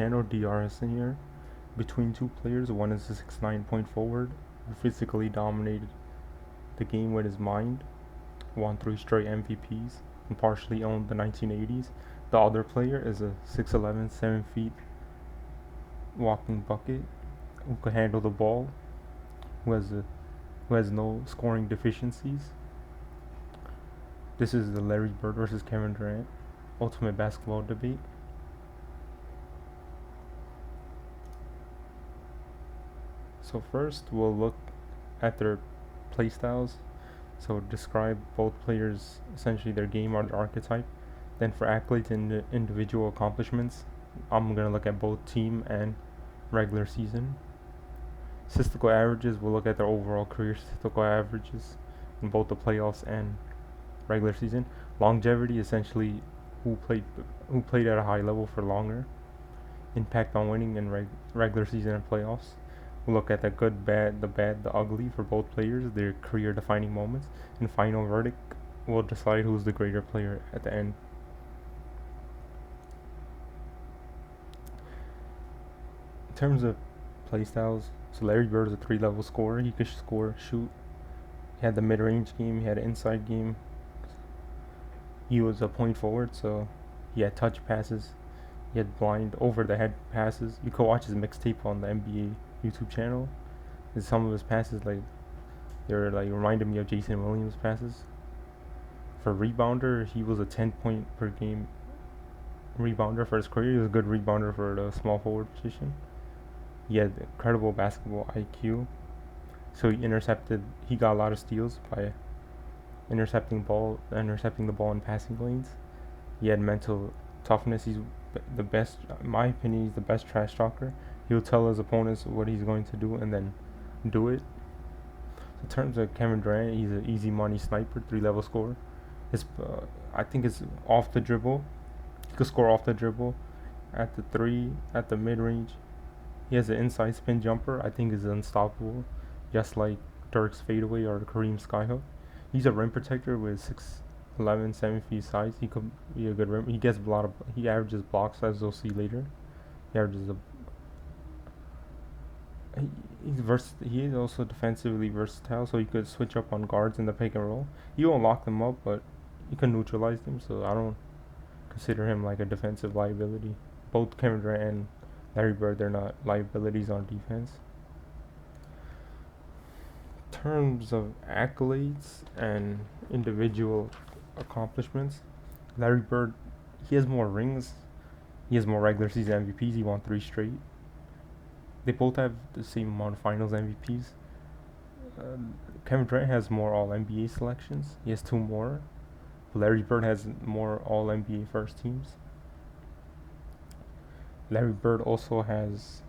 channel DRSN here between two players. One is a 6'9" point forward who physically dominated the game with his mind, won 3 straight MVPs, and partially owned the 1980s. The other player is a 6'11", 7 feet walking bucket who can handle the ball, who has no scoring deficiencies. This is the Larry Bird versus Kevin Durant ultimate basketball debate. So first we'll look at their playstyles. So describe both players, essentially their game or their archetype. Then for accolades and individual accomplishments, I'm gonna look at both team and regular season. Statistical averages, we'll look at their overall career statistical averages in both the playoffs and regular season. Longevity, essentially who played at a high level for longer. Impact on winning in regular season and playoffs. We'll look at the good, bad, the ugly for both players, their career-defining moments. And final verdict will decide who's the greater player at the end. In terms of playstyles, so Larry Bird is a 3-level scorer. He could score, shoot. He had the mid-range game. He had an inside game. He was a point forward, so he had touch passes. He had blind, over-the-head passes. You could watch his mixtape on the NBA YouTube channel. And some of his passes, they were reminded me of Jason Williams passes. For rebounder, he was a 10-point per game rebounder for his career. He was a good rebounder for the small forward position. He had incredible basketball IQ. So he got a lot of steals by intercepting the ball in passing lanes. He had mental toughness. He's the best, in my opinion, he's the best trash talker. He'll tell his opponents what he's going to do and then do it. In terms of Kevin Durant, he's an easy money sniper, 3-level scorer. I think it's off the dribble. He could score off the dribble, at the 3, at the mid-range. He has an inside spin jumper. I think is unstoppable, just like Dirk's fadeaway or Kareem's skyhook. He's a rim protector with 6'11", 7 feet size. He could be a good rim. He averages blocks, as we'll see later. He averages he is also defensively versatile, so he could switch up on guards in the pick and roll. He won't lock them up, but he can neutralize them. So I don't consider him like a defensive liability. Both Kevin Durant and Larry Bird, they're not liabilities on defense. In terms of accolades and individual accomplishments, Larry Bird, he has more rings. He has more regular season MVPs. He won 3 straight. They both have the same amount of finals MVPs. Kevin Durant has more All-NBA selections. He has 2 more. Larry Bird has more All-NBA first teams. Larry Bird also has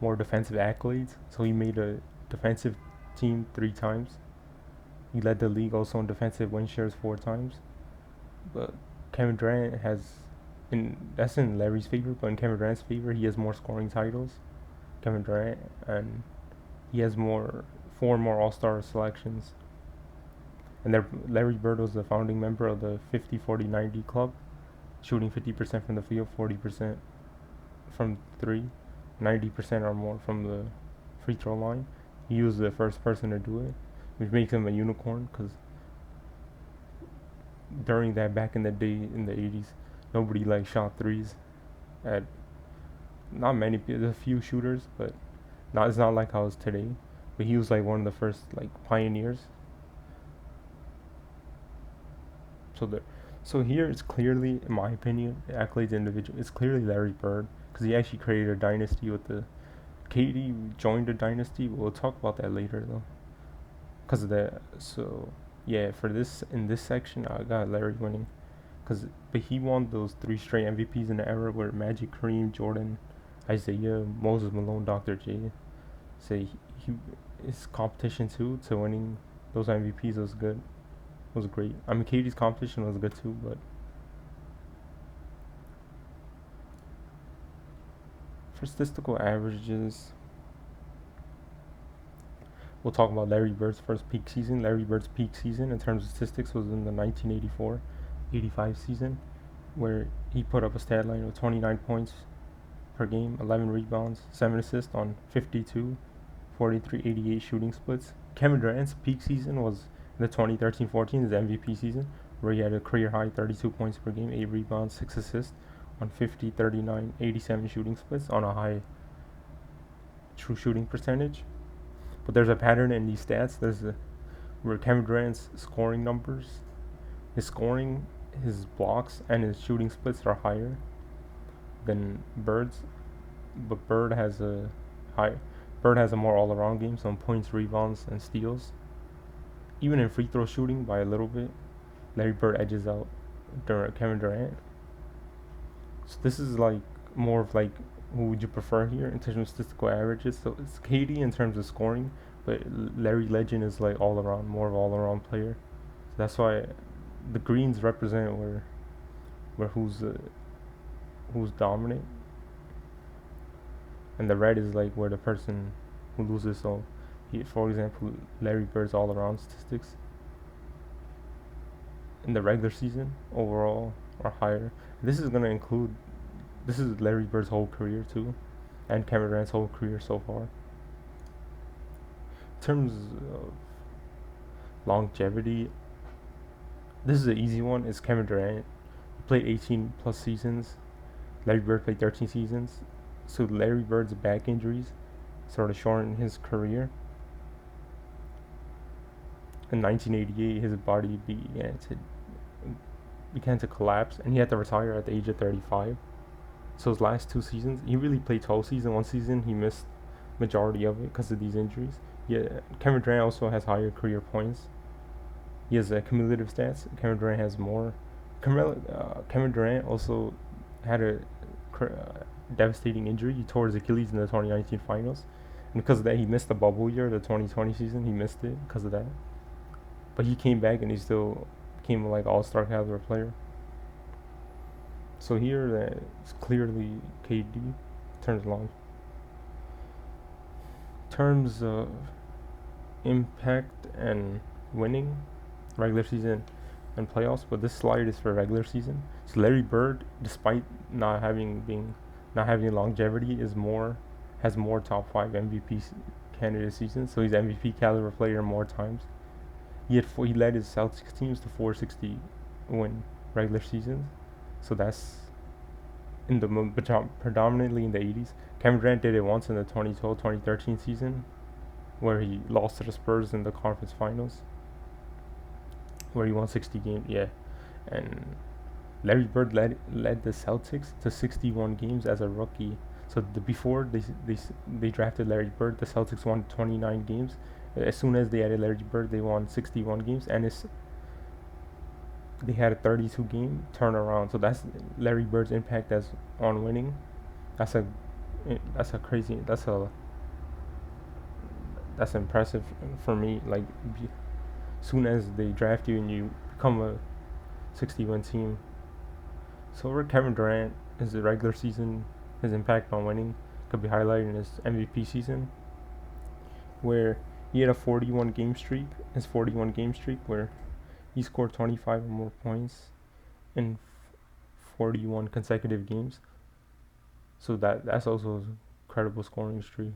more defensive accolades. So he made a defensive team 3 times. He led the league also in defensive win shares 4 times. But Kevin Durant that's in Larry's favor, but in Kevin Durant's favor, he has more scoring titles. Kevin Durant, and he has 4 more All-Star selections. And Larry Bird was the founding member of the 50-40-90 club, shooting 50% from the field, 40% from 3, 90% or more from the free throw line. He was the first person to do it, which makes him a unicorn, because during that, back in the day, in the 80s, nobody shot threes. At not many, there's a few shooters, but it's not like how it's today. But he was one of the first pioneers. So here it's clearly, in my opinion, accolades individual. It's clearly Larry Bird, because he actually created a dynasty with the KD joined a dynasty. We'll talk about that later though. Because of that, so yeah, in this section, I got Larry winning, but he won those 3 straight MVPs in the era where Magic, Kareem, Jordan, Isaiah, Moses Malone, Dr. J. So his competition too to winning those MVPs was good. Was great. I mean, KD's competition was good too, but for statistical averages, we'll talk about Larry Bird's first peak season. Larry Bird's peak season in terms of statistics was in the 1984-85 season, where he put up a stat line of 29 points, per game, 11 rebounds, 7 assists on 52, 43, 88 shooting splits. Kevin Durant's peak season was the 2013-14, his MVP season, where he had a career high 32 points per game, 8 rebounds, 6 assists on 50, 39, 87 shooting splits on a high true shooting percentage. But there's a pattern in these stats. Where Kevin Durant's scoring numbers, his scoring, his blocks, and his shooting splits are higher than Bird's, but Bird has a more all-around game, so in points, rebounds, and steals. Even in free throw shooting by a little bit, Larry Bird edges out Kevin Durant. So this is like more of like who would you prefer here in terms of statistical averages. So it's KD in terms of scoring, but Larry Legend is like all around, more of all around player. So that's why the greens represent where who's dominant, and the red is like where the person who loses. So, for example, Larry Bird's all around statistics in the regular season overall are higher. This is Larry Bird's whole career too, and Kevin Durant's whole career so far. In terms of longevity, this is an easy one. It's Kevin Durant. He played 18 plus seasons. Larry Bird played 13 seasons. So Larry Bird's back injuries sort of shortened his career. In 1988, his body began to collapse, and he had to retire at the age of 35. So his last 2 seasons, he really played 12 seasons. One season he missed majority of it because of these injuries. Yeah, Kevin Durant also has higher career points. He has cumulative stats. Kevin Durant has more. Kevin Durant also had a devastating injury. He tore his Achilles in the 2019 finals, and because of that, he missed the bubble year, the 2020 season. He missed it because of that. But he came back and he still became like all-star caliber player. So here, it's clearly KD. Terms of impact and winning, regular season and playoffs. But this slide is for regular season. So Larry Bird, despite not having longevity, has more top 5 MVP candidate seasons. So he's MVP caliber player more times. He led his Celtics teams to 460 win regular seasons. So that's predominantly in the 80s. Kevin Durant did it once in the 2012-2013 season, where he lost to the Spurs in the conference finals, where he won 60 games. Yeah, and Larry Bird led the Celtics to 61 games as a rookie. So before they drafted Larry Bird, the Celtics won 29 games. As soon as they added Larry Bird, they won 61 games, and they had a 32 game turnaround. So that's Larry Bird's impact on winning. That's impressive for me. Like, soon as they draft you and you become a 60-win team. So for Kevin Durant, his regular season, his impact on winning could be highlighted in his MVP season, where he had a 41 game streak. His 41 game streak where he scored 25 or more points in 41 consecutive games. So that's also a credible scoring streak.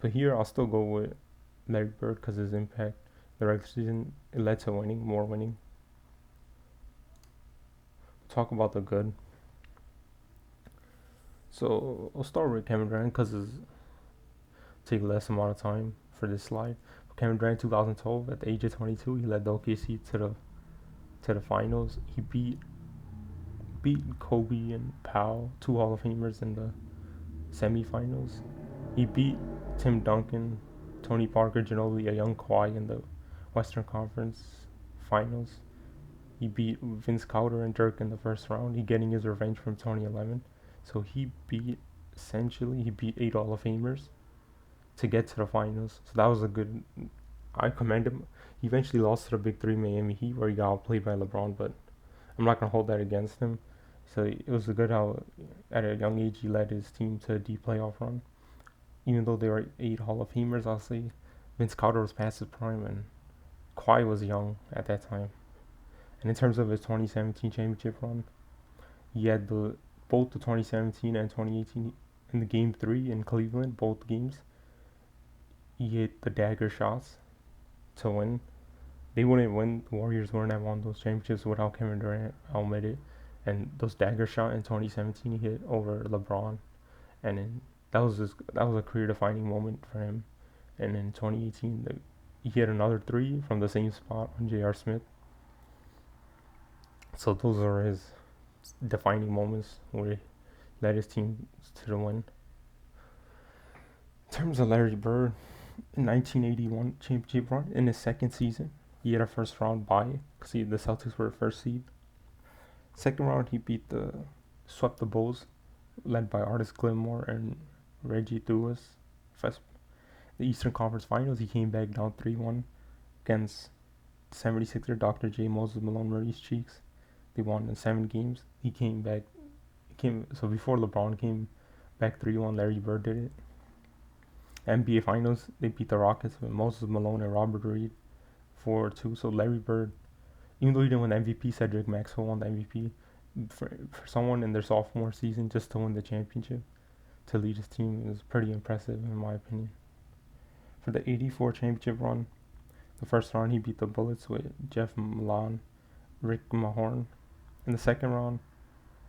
But here I'll still go with Larry Bird because his impact the regular season, it led to more winning. Talk about the good. So I'll start with Kevin Durant because it's take less amount of time for this slide. Kevin Durant, 2012, at the age of 22, he led the OKC to the finals. He beat Kobe and Powell, 2 Hall of Famers, in the semifinals. He beat Tim Duncan, Tony Parker, Ginobili, a young Kawhi in the Western Conference finals. He beat Vince Carter and Dirk in the first round. He getting his revenge from 2011. So he beat 8 Hall of Famers to get to the finals. So that was a good. I commend him. He eventually lost to the Big 3 Miami Heat, where he got outplayed by LeBron, but I'm not gonna hold that against him. So it was good how at a young age he led his team to a deep playoff run. Even though they were 8 Hall of Famers, I'll say Vince Carter was past his prime and Kawhi was young at that time. And in terms of his 2017 championship run, he had the both the 2017 and 2018 in the game 3 in Cleveland, both games, he hit the dagger shots to win. They wouldn't win. The Warriors wouldn't have won those championships without Kevin Durant. I'll admit it. And those dagger shot in 2017 he hit over LeBron, and then that was a career defining moment for him. And in 2018, he hit another three from the same spot on J.R. Smith. So those are his defining moments where he led his team to the win. In terms of Larry Bird, in 1981 championship run, in his second season, he had a first round bye because the Celtics were the first seed. Second round, he swept the Bulls, led by Artis Gilmore and Reggie Lewis. The Eastern Conference Finals, he came back down 3-1 against 76er Dr. J. Moses Malone Murray's Cheeks. They won in 7 games. So before LeBron came back 3-1, Larry Bird did it. NBA Finals, they beat the Rockets with Moses Malone and Robert Reed 4-2. So Larry Bird, even though he didn't win the MVP, Cedric Maxwell won the MVP. For someone in their sophomore season just to win the championship, to lead his team, is pretty impressive in my opinion. For the 84 championship run, the first round he beat the Bullets with Jeff Milan, Rick Mahorn. In the second round,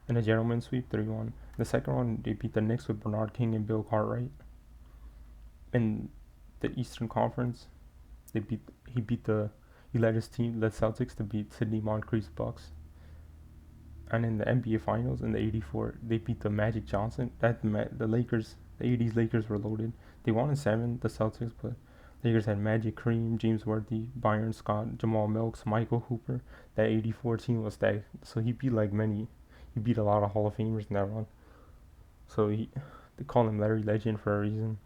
in a gentleman's sweep, 3-1. In the second round, they beat the Knicks with Bernard King and Bill Cartwright. In the Eastern Conference, he led Celtics to beat Sidney Moncrief's Bucks. And in the NBA Finals in the 84, they beat the Magic Johnson. The 80s Lakers were loaded. They won in 7, the Celtics, but Lakers had Magic, Kareem, James Worthy, Byron Scott, Jamal Milks, Michael Hooper. That 84 team was stacked. So he beat a lot of Hall of Famers in that run. So they call him Larry Legend for a reason.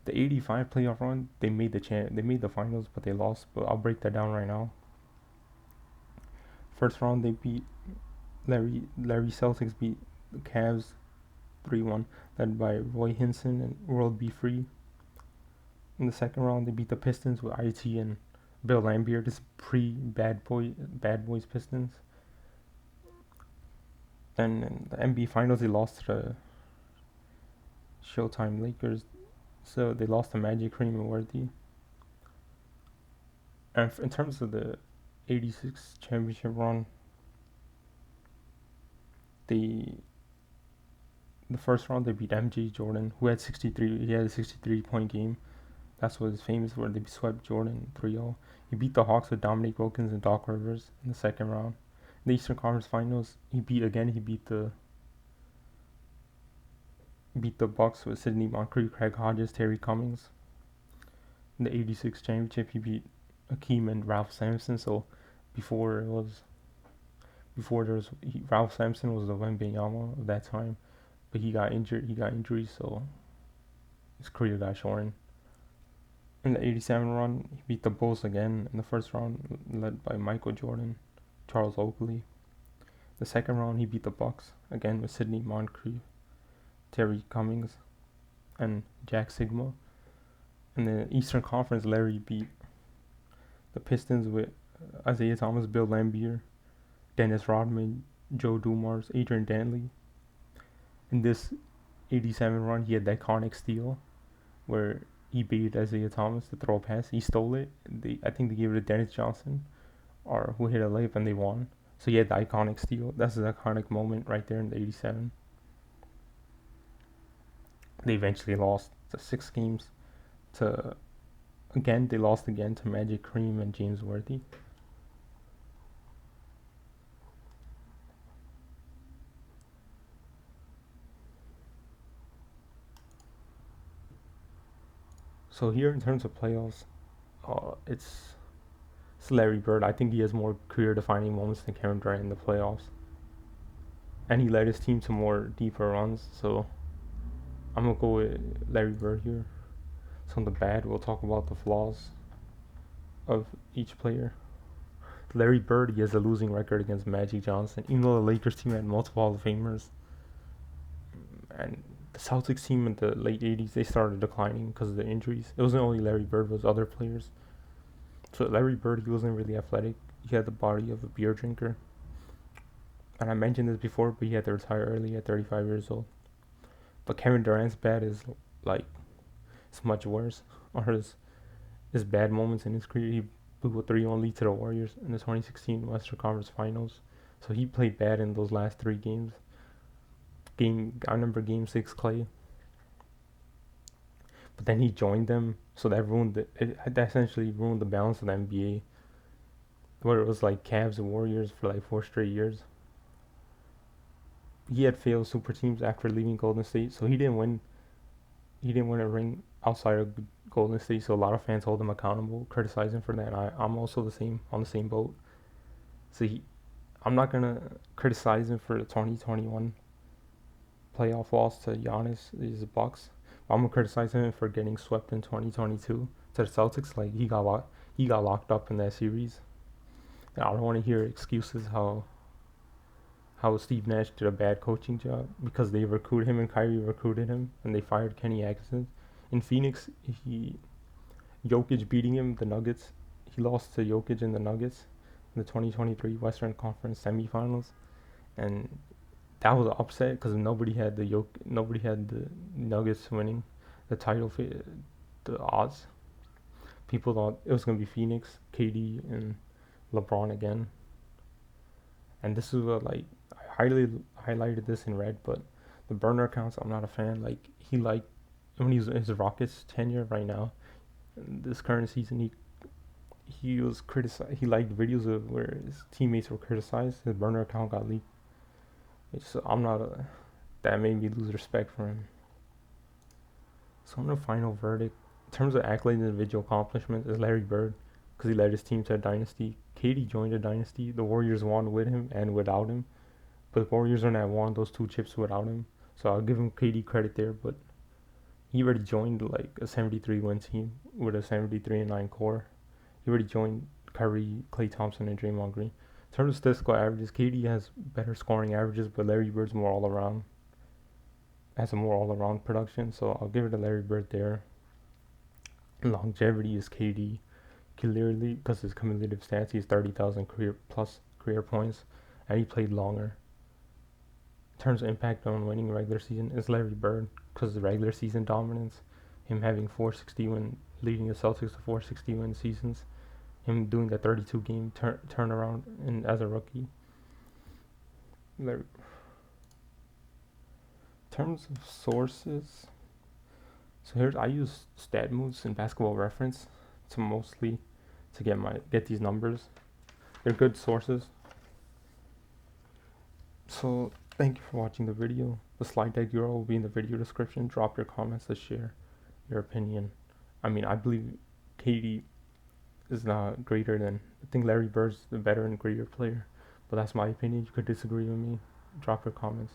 The 85 playoff run, they made the finals, but they lost. But I'll break that down right now. First round, they beat Larry Celtics beat the Cavs 3-1, led by Roy Hinson and World B. Free. In the second round, they beat the Pistons with IT and Bill Laimbeer. This pre-Bad Boys Pistons. Then in the NBA Finals, they lost to the Showtime Lakers. So they lost to Magic, Kareem, and Worthy. And in terms of the 86 championship run, the first round they beat MJ Jordan, who had 63. He had a 63-point game. That's what he's famous for. They swept Jordan 3-0. He beat the Hawks with Dominique Wilkins and Doc Rivers in the second round. In the Eastern Conference Finals, he beat the Bucks with Sidney Moncrief, Craig Hodges, Terry Cummings. In the 86 championship, he beat Akeem and Ralph Sampson. So Ralph Sampson was the Wembanyama of that time, but he got injuries, so his career got shortened. In the 87 run, he beat the Bulls again in the first round, led by Michael Jordan, Charles Oakley. The second round, he beat the Bucks again with Sidney Moncrief, Terry Cummings, and Jack Sigma. In the Eastern Conference, Larry beat the Pistons with Isaiah Thomas, Bill Laimbeer, Dennis Rodman, Joe Dumars, Adrian Dantley. In this 87 run, he had the iconic steal where he baited Isaiah Thomas to throw a pass. He stole it. I think they gave it to Dennis Johnson, or who hit a layup, and they won. So he had the iconic steal. That's the iconic moment right there in the 87. They eventually lost the 6 games they lost again to Magic, Kareem, and James Worthy. So here in terms of playoffs, it's Larry Bird. I think he has more career-defining moments than Kevin Durant in the playoffs, and he led his team to more deeper runs. So I'm gonna go with Larry Bird here. So on the bad, we'll talk about the flaws of each player. Larry Bird, he has a losing record against Magic Johnson, even though the Lakers team had multiple Hall of Famers. And the Celtics team in the late 80s, they started declining because of the injuries. It wasn't only Larry Bird, it was other players. So Larry Bird, he wasn't really athletic. He had the body of a beer drinker. and I mentioned this before, but he had to retire early at 35 years old. But Kevin Durant's bad is like it's much worse. Or his bad moments in his career, he blew a 3-1 lead to the Warriors in the 2016 Western Conference Finals. So he played bad in those last 3 games. I remember Game 6 Clay, but then he joined them, so that that essentially ruined the balance of the NBA, where it was like Cavs and Warriors for like 4 straight years. He had failed super teams after leaving Golden State, so he didn't win. He didn't win a ring outside of Golden State, so a lot of fans hold him accountable, criticize him for that. And I'm also the same on the same boat. So I'm not gonna criticize him for the 2021 playoff loss to Giannis, these Bucks. I'm gonna criticize him for getting swept in 2022 to the Celtics. Like he got locked up in that series. And I don't want to hear excuses how Steve Nash did a bad coaching job because they recruited him and Kyrie recruited him and they fired Kenny Atkinson. In Phoenix, Jokic beating him, the Nuggets. He lost to Jokic in the Nuggets in the 2023 Western Conference semifinals, and that was an upset because nobody had the Nuggets winning the title. The odds, people thought it was gonna be Phoenix, KD, and LeBron again. And this is like I highlighted this in red, but the burner accounts I'm not a fan. Like he liked when he's his Rockets tenure right now, this current season he was criticized. He liked videos of where his teammates were criticized. His burner account got leaked. I'm not a that made me lose respect for him. So on the final verdict, in terms of accolades and individual accomplishments, is Larry Bird because he led his team to a dynasty. KD joined a dynasty. The Warriors won with him and without him, but the Warriors are not won those 2 chips without him. So I'll give him KD credit there, but he already joined like a 73 win team with a 73-9 core. He already joined Kyrie, Klay Thompson, and Draymond Green. In terms of statistical averages, KD has better scoring averages, but Larry Bird's more all around. Has a more all around production, so I'll give it to Larry Bird there. Longevity is KD clearly because his cumulative stats. He's 30,000 career points, and he played longer. In terms of impact on winning regular season, is Larry Bird because of the regular season dominance, him having 460 win, leading the Celtics to 460 win seasons, him doing a 32 game turnaround and as a rookie. Larry. In terms of sources, so here's I use StatMoves and Basketball Reference to mostly to get these numbers. They're good sources. So thank you for watching the video. The slide deck URL will be in the video description. Drop your comments to share your opinion. I mean, I believe KD is not greater than. I think Larry Bird's the better and greater player, but that's my opinion. You could disagree with me. Drop your comments.